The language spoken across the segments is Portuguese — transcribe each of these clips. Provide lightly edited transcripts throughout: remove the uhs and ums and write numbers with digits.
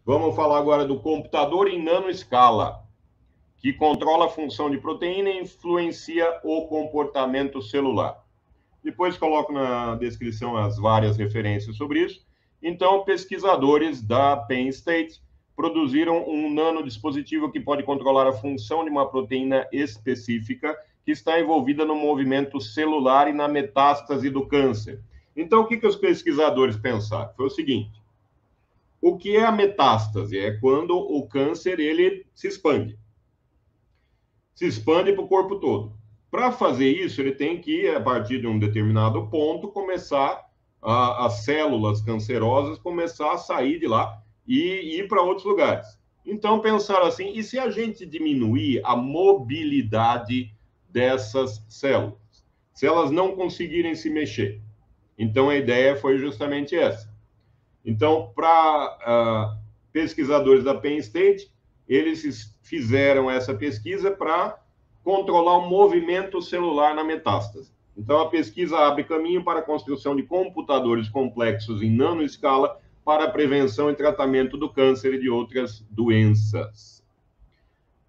Vamos falar agora do computador em nanoescala, que controla a função de proteína e influencia o comportamento celular. Depois coloco na descrição as várias referências sobre isso. Então, pesquisadores da Penn State produziram um nanodispositivo que pode controlar a função de uma proteína específica que está envolvida no movimento celular e na metástase do câncer. Então, o que os pesquisadores pensaram? Foi o seguinte: o que é a metástase? É quando o câncer ele se expande para o corpo todo. Para fazer isso, ele tem que, a partir de um determinado ponto, começar as células cancerosas começar a sair de lá e ir para outros lugares. Então, pensaram assim, e se a gente diminuir a mobilidade dessas células? Se elas não conseguirem se mexer? Então, a ideia foi justamente essa. Então, para pesquisadores da Penn State, eles fizeram essa pesquisa para controlar o movimento celular na metástase. Então, a pesquisa abre caminho para a construção de computadores complexos em nanoescala para a prevenção e tratamento do câncer e de outras doenças.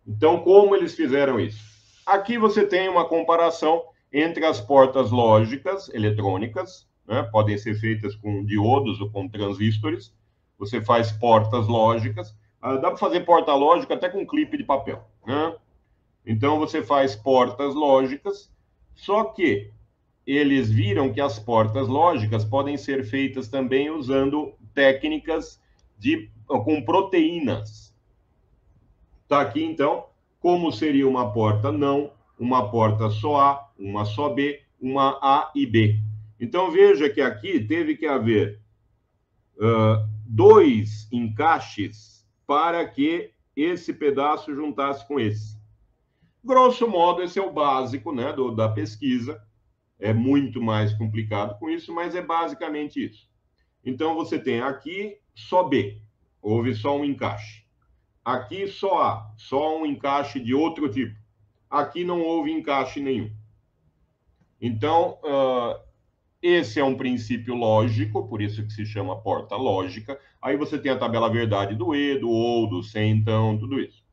Então, como eles fizeram isso? Aqui você tem uma comparação entre as portas lógicas eletrônicas, né? Podem ser feitas com diodos ou com transistores. Você faz portas lógicas. Dá para fazer porta lógica até com clipe de papel, né? Então, você faz portas lógicas, só que eles viram que as portas lógicas podem ser feitas também usando técnicas com proteínas. Está aqui, então, como seria uma porta não, uma porta só A, uma só B, uma A e B. Então, veja que aqui teve que haver dois encaixes para que esse pedaço juntasse com esse. Grosso modo, esse é o básico, né, da pesquisa. É muito mais complicado com isso, mas é basicamente isso. Então, você tem aqui só B, houve só um encaixe. Aqui só A, só um encaixe de outro tipo. Aqui não houve encaixe nenhum. Então, esse é um princípio lógico, por isso que se chama porta lógica. Aí você tem a tabela verdade do E, do OU, do SEM, então, tudo isso.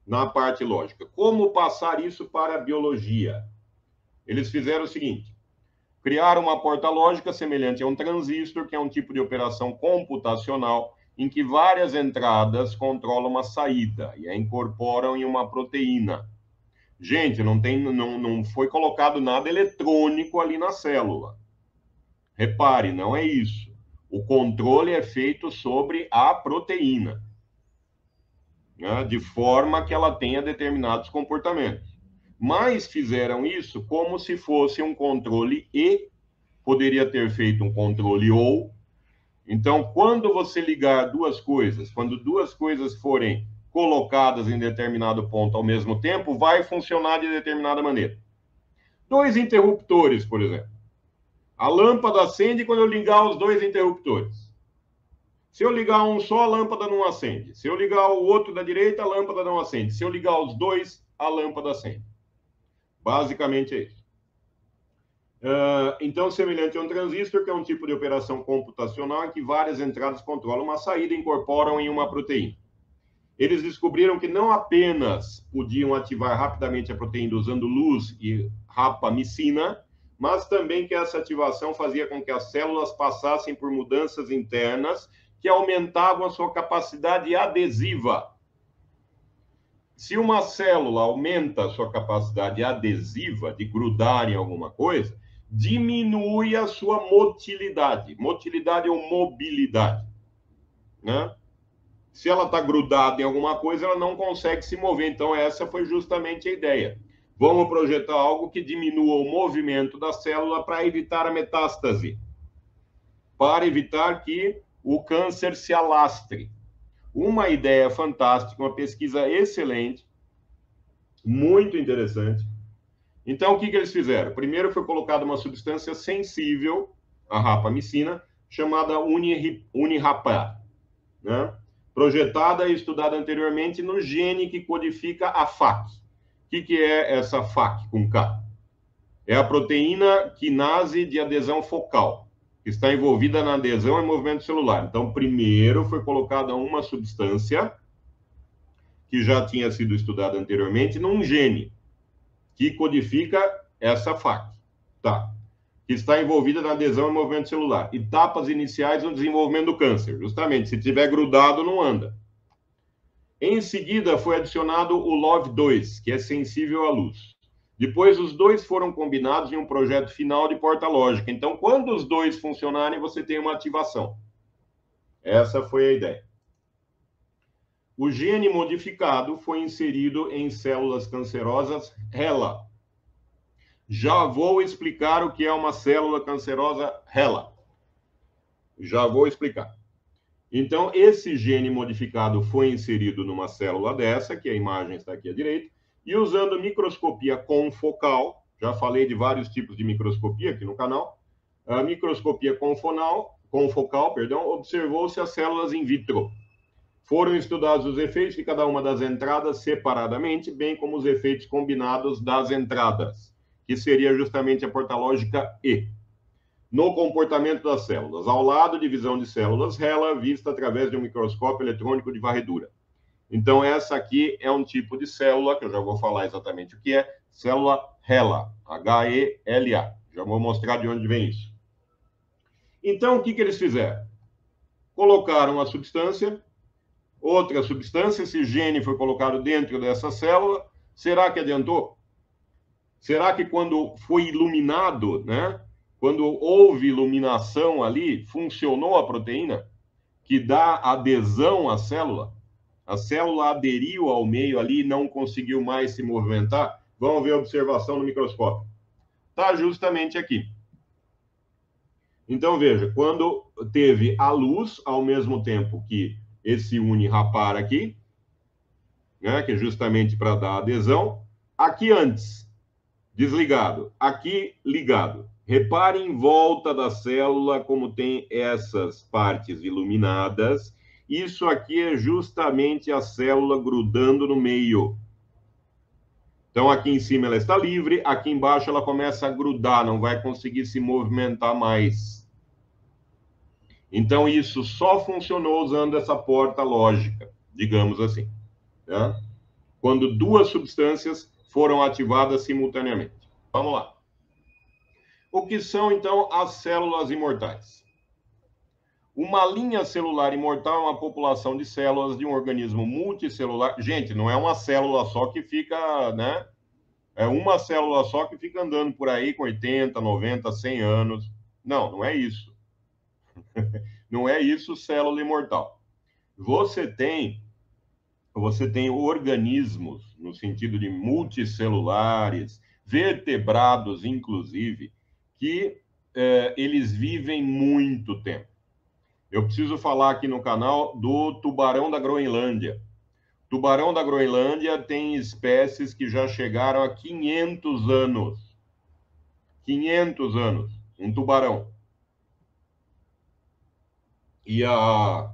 Na parte lógica. Como passar isso para a biologia? Eles fizeram o seguinte: criaram uma porta lógica semelhante a um transistor, que é um tipo de operação computacional em que várias entradas controlam uma saída e a incorporam em uma proteína. Gente, não foi colocado nada eletrônico ali na célula. Repare, não é isso. O controle é feito sobre a proteína, né, de forma que ela tenha determinados comportamentos. Mas fizeram isso como se fosse um controle e poderia ter feito um controle ou. Então, quando você ligar duas coisas, quando duas coisas forem colocadas em determinado ponto ao mesmo tempo, vai funcionar de determinada maneira. Dois interruptores, por exemplo. A lâmpada acende quando eu ligar os dois interruptores. Se eu ligar um só, a lâmpada não acende. Se eu ligar o outro da direita, a lâmpada não acende. Se eu ligar os dois, a lâmpada acende. Basicamente é isso. Então, semelhante a um transistor, que é um tipo de operação computacional em que várias entradas controlam uma saída e incorporam em uma proteína. Eles descobriram que não apenas podiam ativar rapidamente a proteína usando luz e rapamicina, mas também que essa ativação fazia com que as células passassem por mudanças internas que aumentavam a sua capacidade adesiva. Se uma célula aumenta a sua capacidade adesiva de grudar em alguma coisa, diminui a sua motilidade. Motilidade ou mobilidade, né? Se ela está grudada em alguma coisa, ela não consegue se mover. Então, essa foi justamente a ideia. Vamos projetar algo que diminua o movimento da célula para evitar a metástase, para evitar que o câncer se alastre. Uma ideia fantástica, uma pesquisa excelente, muito interessante. Então, o que eles fizeram? Primeiro foi colocada uma substância sensível, a rapamicina, chamada Unirapar, né? Projetada e estudada anteriormente no gene que codifica a FAC. O que é essa FAC com K? É a proteína quinase de adesão focal. que está envolvida na adesão e movimento celular. Então, primeiro foi colocada uma substância que já tinha sido estudada anteriormente num gene que codifica essa FAC, tá? Que está envolvida na adesão e movimento celular. Etapas iniciais no desenvolvimento do câncer. Justamente, se tiver grudado, não anda. Em seguida, foi adicionado o LOV2, que é sensível à luz. Depois, os dois foram combinados em um projeto final de porta lógica. Então, quando os dois funcionarem, você tem uma ativação. Essa foi a ideia. O gene modificado foi inserido em células cancerosas HeLa. Já vou explicar o que é uma célula cancerosa HeLa. Já vou explicar. Então, esse gene modificado foi inserido numa célula dessa, que a imagem está aqui à direita, e usando microscopia confocal, já falei de vários tipos de microscopia aqui no canal, a microscopia confocal, observou-se as células in vitro. Foram estudados os efeitos de cada uma das entradas separadamente, bem como os efeitos combinados das entradas, que seria justamente a porta lógica E. No comportamento das células. Ao lado, divisão de células HeLa, vista através de um microscópio eletrônico de varredura. Então, essa aqui é um tipo de célula, que eu já vou falar exatamente o que é, célula HeLa, H-E-L-A. Já vou mostrar de onde vem isso. Então, o que eles fizeram? Colocaram a substância, outra substância, esse gene foi colocado dentro dessa célula. Será que adiantou? Será que quando foi iluminado, né? Quando houve iluminação ali, funcionou a proteína que dá adesão à célula? A célula aderiu ao meio ali e não conseguiu mais se movimentar? Vamos ver a observação no microscópio. Está justamente aqui. Então, veja, quando teve a luz, ao mesmo tempo que esse unirapar aqui, né, que é justamente para dar adesão, aqui antes, desligado, aqui ligado. Repare em volta da célula como tem essas partes iluminadas. Isso aqui é justamente a célula grudando no meio. Então, aqui em cima ela está livre, aqui embaixo ela começa a grudar, não vai conseguir se movimentar mais. Então, isso só funcionou usando essa porta lógica, digamos assim. Tá? Quando duas substâncias foram ativadas simultaneamente. Vamos lá. O que são, então, as células imortais? Uma linha celular imortal é uma população de células de um organismo multicelular. Gente, não é uma célula só que fica, né? É uma célula só que fica andando por aí com 80, 90, 100 anos. Não, não é isso. Não é isso, célula imortal. Você tem organismos, no sentido de multicelulares, vertebrados, inclusive, que eles vivem muito tempo. Eu preciso falar aqui no canal do tubarão da Groenlândia. Tubarão da Groenlândia tem espécies que já chegaram a 500 anos. 500 anos, um tubarão. E a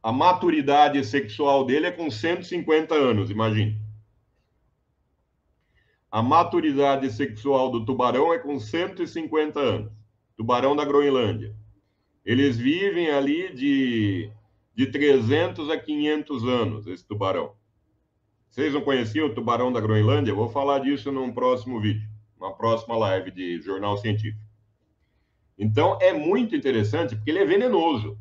maturidade sexual dele é com 150 anos, imagine. A maturidade sexual do tubarão é com 150 anos. Tubarão da Groenlândia. Eles vivem ali de 300 a 500 anos, esse tubarão. Vocês não conheciam o tubarão da Groenlândia? Eu vou falar disso num próximo vídeo, uma próxima live de jornal científico. Então, é muito interessante, porque ele é venenoso.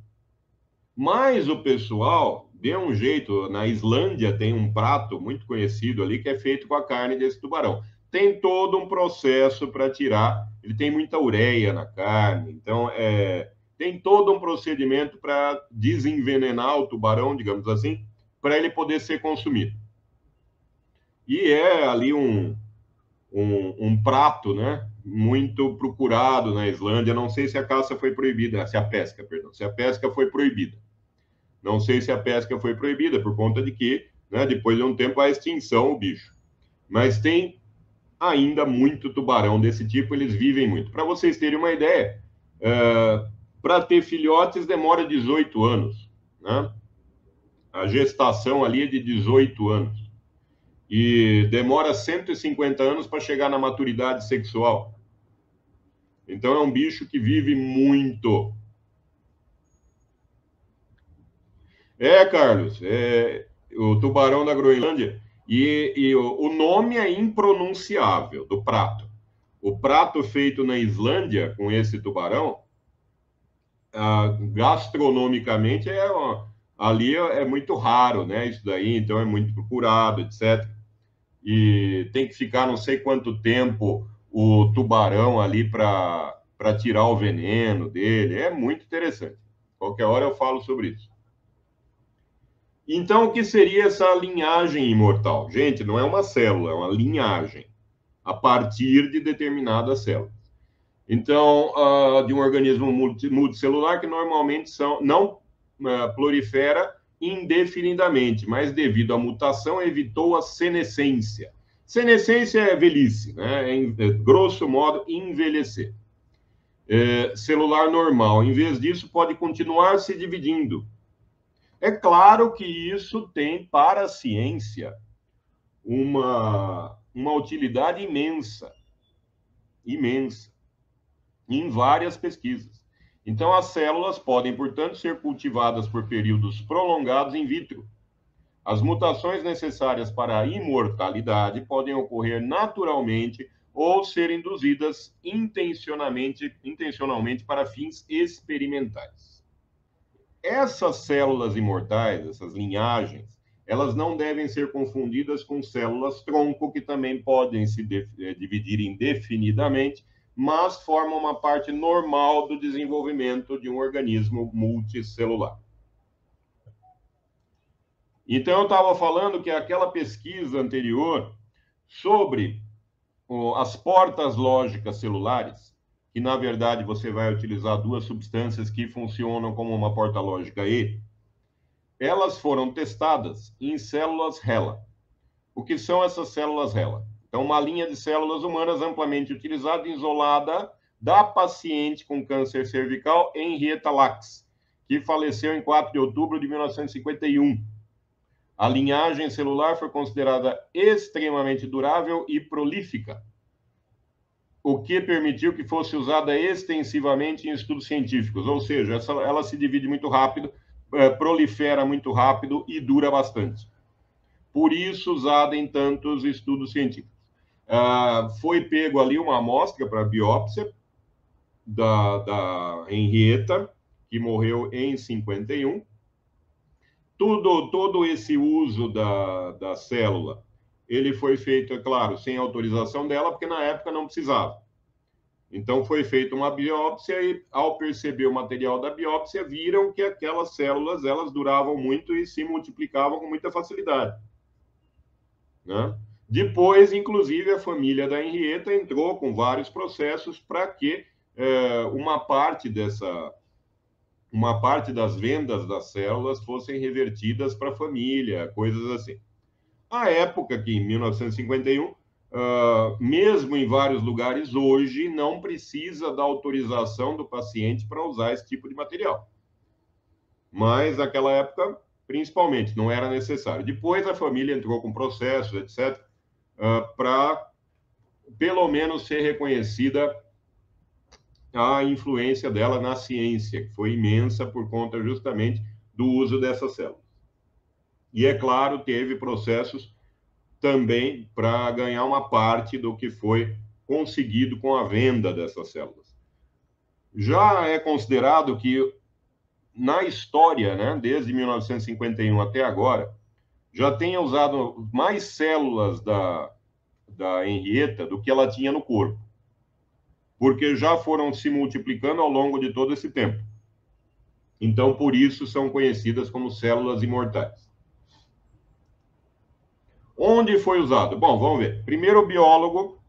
Mas o pessoal deu um jeito. Na Islândia tem um prato muito conhecido ali que é feito com a carne desse tubarão. Tem todo um processo para tirar. Ele tem muita ureia na carne, então tem todo um procedimento para desenvenenar o tubarão, digamos assim, para ele poder ser consumido. E é ali um prato, né, muito procurado na Islândia. Não sei se a caça foi proibida, se a pesca, perdão, se a pesca foi proibida. Não sei se a pesca foi proibida por conta de que, né, depois de um tempo, a extinção o bicho. Mas tem ainda muito tubarão desse tipo, eles vivem muito. Para vocês terem uma ideia, para ter filhotes demora 18 anos, né? A gestação ali é de 18 anos. E demora 150 anos para chegar na maturidade sexual. Então, é um bicho que vive muito. Carlos, o tubarão da Groenlândia, e o nome é impronunciável do prato. O prato feito na Islândia com esse tubarão, gastronomicamente, ali é muito raro, né? Isso daí, então é muito procurado, etc. E tem que ficar não sei quanto tempo o tubarão ali para tirar o veneno dele. É muito interessante. Qualquer hora eu falo sobre isso. Então, o que seria essa linhagem imortal? Gente, não é uma célula, é uma linhagem a partir de determinadas células. Então, de um organismo multicelular que normalmente não prolifera indefinidamente, mas devido à mutação evitou a senescência. Senescência é velhice, né? Grosso modo, envelhecer. Celular normal, em vez disso, pode continuar se dividindo. É claro que isso tem para a ciência uma utilidade imensa, imensa, em várias pesquisas. Então, as células podem, portanto, ser cultivadas por períodos prolongados in vitro. As mutações necessárias para a imortalidade podem ocorrer naturalmente ou ser induzidas intencionalmente para fins experimentais. Essas células imortais, essas linhagens, elas não devem ser confundidas com células-tronco, que também podem se dividir indefinidamente, mas formam uma parte normal do desenvolvimento de um organismo multicelular. Então, eu estava falando que aquela pesquisa anterior sobre as portas lógicas celulares, que na verdade você vai utilizar duas substâncias que funcionam como uma porta lógica E, elas foram testadas em células HeLa. O que são essas células HeLa? Então, uma linha de células humanas amplamente utilizada, isolada da paciente com câncer cervical Henrietta Lacks, que faleceu em 4 de outubro de 1951. A linhagem celular foi considerada extremamente durável e prolífica, o que permitiu que fosse usada extensivamente em estudos científicos, ou seja, ela se divide muito rápido, prolifera muito rápido e dura bastante. Por isso, usada em tantos estudos científicos. Foi pego ali uma amostra para biópsia da Henrietta, que morreu em 51. Todo esse uso da célula, ele foi feito, é claro, sem autorização dela, porque na época não precisava. Então, foi feita uma biópsia e, ao perceber o material da biópsia, viram que aquelas células, elas duravam muito e se multiplicavam com muita facilidade. Né? Depois, inclusive, a família da Henrietta entrou com vários processos para que uma parte das vendas das células fossem revertidas para a família, coisas assim. À época que, em 1951, mesmo em vários lugares hoje, não precisa da autorização do paciente para usar esse tipo de material. Mas, naquela época, principalmente, não era necessário. Depois, a família entrou com processos, etc., para, pelo menos, ser reconhecida a influência dela na ciência, que foi imensa por conta justamente do uso dessas células. E, é claro, teve processos também para ganhar uma parte do que foi conseguido com a venda dessas células. Já é considerado que, na história, né, desde 1951 até agora, já tenha usado mais células da Henrietta do que ela tinha no corpo, porque já foram se multiplicando ao longo de todo esse tempo. Então, por isso, são conhecidas como células imortais. Onde foi usado? Bom, vamos ver. Primeiro, o biólogo,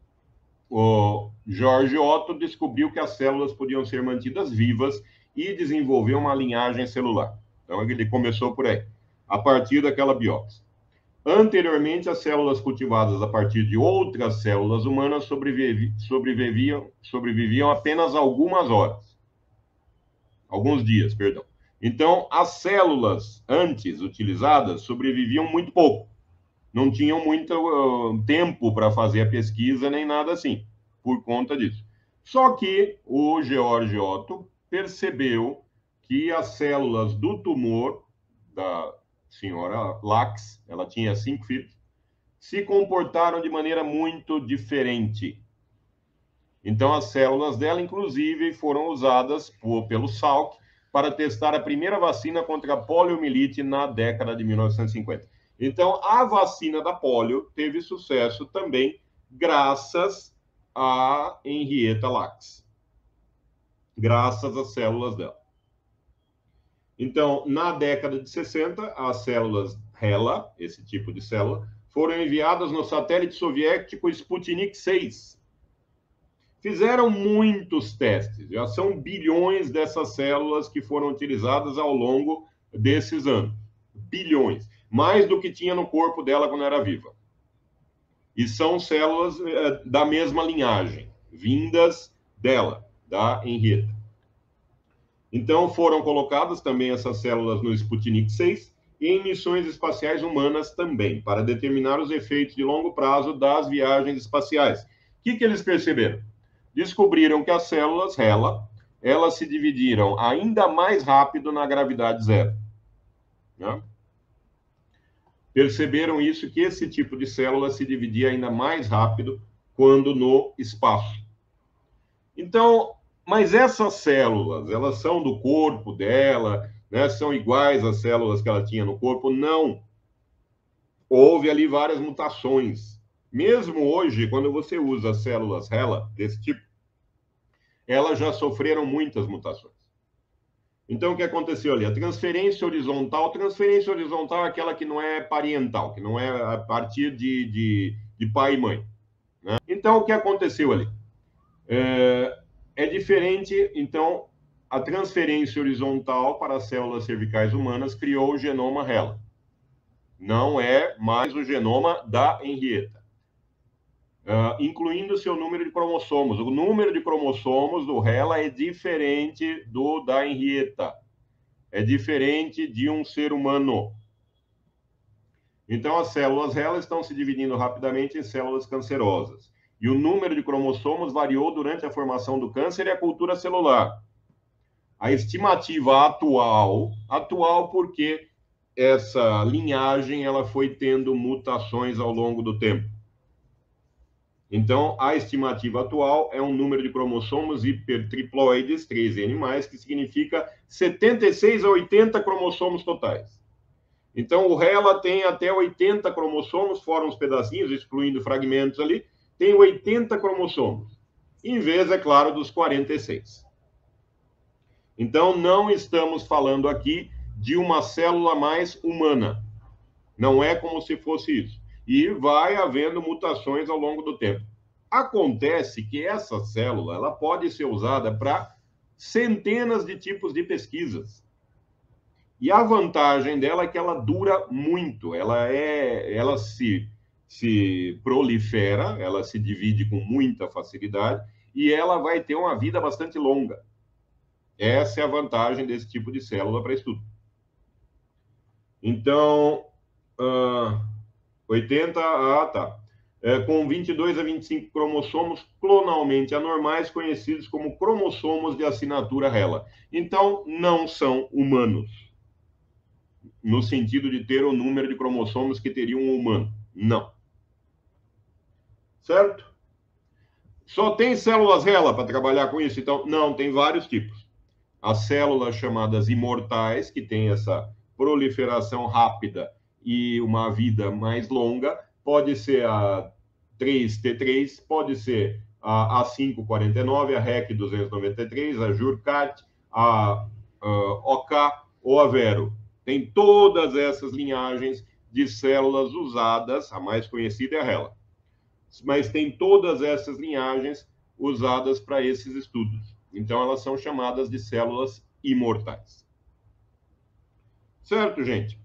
o George Otto, descobriu que as células podiam ser mantidas vivas e desenvolveu uma linhagem celular. Então, ele começou por aí, a partir daquela biópsia. Anteriormente, as células cultivadas a partir de outras células humanas sobreviviam apenas algumas horas. Alguns dias, perdão. Então, as células antes utilizadas sobreviviam muito pouco. Não tinham muito tempo para fazer a pesquisa, nem nada assim, por conta disso. Só que o George Otto percebeu que as células do tumor da senhora Lax, ela tinha 5 filhos, se comportaram de maneira muito diferente. Então, as células dela, inclusive, foram usadas pelo Salk para testar a primeira vacina contra a poliomielite na década de 1950. Então, a vacina da polio teve sucesso também graças a Henrietta Lacks, graças às células dela. Então, na década de 60, as células HeLa, esse tipo de célula, foram enviadas no satélite soviético Sputnik 6. Fizeram muitos testes, já são bilhões dessas células que foram utilizadas ao longo desses anos. Bilhões. Mais do que tinha no corpo dela quando era viva. E são células da mesma linhagem, vindas dela, da Henrietta. Então, foram colocadas também essas células no Sputnik 6 e em missões espaciais humanas também, para determinar os efeitos de longo prazo das viagens espaciais. O que eles perceberam? Descobriram que as células HeLa, elas se dividiram ainda mais rápido na gravidade zero. Né? Perceberam isso, que esse tipo de célula se dividia ainda mais rápido quando no espaço. Então, mas essas células, elas são do corpo dela, né? São iguais às células que ela tinha no corpo? Não. Houve ali várias mutações. Mesmo hoje, quando você usa células HeLa desse tipo, elas já sofreram muitas mutações. Então, o que aconteceu ali? A transferência horizontal é aquela que não é parental, que não é a partir de pai e mãe. Né? Então, o que aconteceu ali? É diferente, então, a transferência horizontal para as células cervicais humanas criou o genoma HeLa. Não é mais o genoma da Henrietta. Incluindo seu número de cromossomos. O número de cromossomos do HeLa é diferente do da Henrietta. É diferente de um ser humano. Então, as células HeLa estão se dividindo rapidamente em células cancerosas. E o número de cromossomos variou durante a formação do câncer e a cultura celular. A estimativa atual porque essa linhagem ela foi tendo mutações ao longo do tempo. Então, a estimativa atual é um número de cromossomos hipertriploides, 3N+, que significa 76 a 80 cromossomos totais. Então, o HeLa tem até 80 cromossomos, fora uns pedacinhos, excluindo fragmentos ali, tem 80 cromossomos, em vez, é claro, dos 46. Então, não estamos falando aqui de uma célula mais humana. Não é como se fosse isso. E vai havendo mutações ao longo do tempo. Acontece que essa célula ela pode ser usada para centenas de tipos de pesquisas. E a vantagem dela é que ela dura muito. Ela se prolifera, ela se divide com muita facilidade e ela vai ter uma vida bastante longa. Essa é a vantagem desse tipo de célula para estudo. Então, 80, tá. Com 22 a 25 cromossomos clonalmente anormais, conhecidos como cromossomos de assinatura HeLa. Então, não são humanos, no sentido de ter o número de cromossomos que teria um humano. Não. Certo? Só tem células HeLa para trabalhar com isso? Então, não, tem vários tipos. As células chamadas imortais, que têm essa proliferação rápida e uma vida mais longa, pode ser a 3T3, pode ser a A549, a REC293, a Jurkat, a OK ou a Vero. Tem todas essas linhagens de células usadas, a mais conhecida é a HeLa. Mas tem todas essas linhagens usadas para esses estudos. Então, elas são chamadas de células imortais. Certo, gente?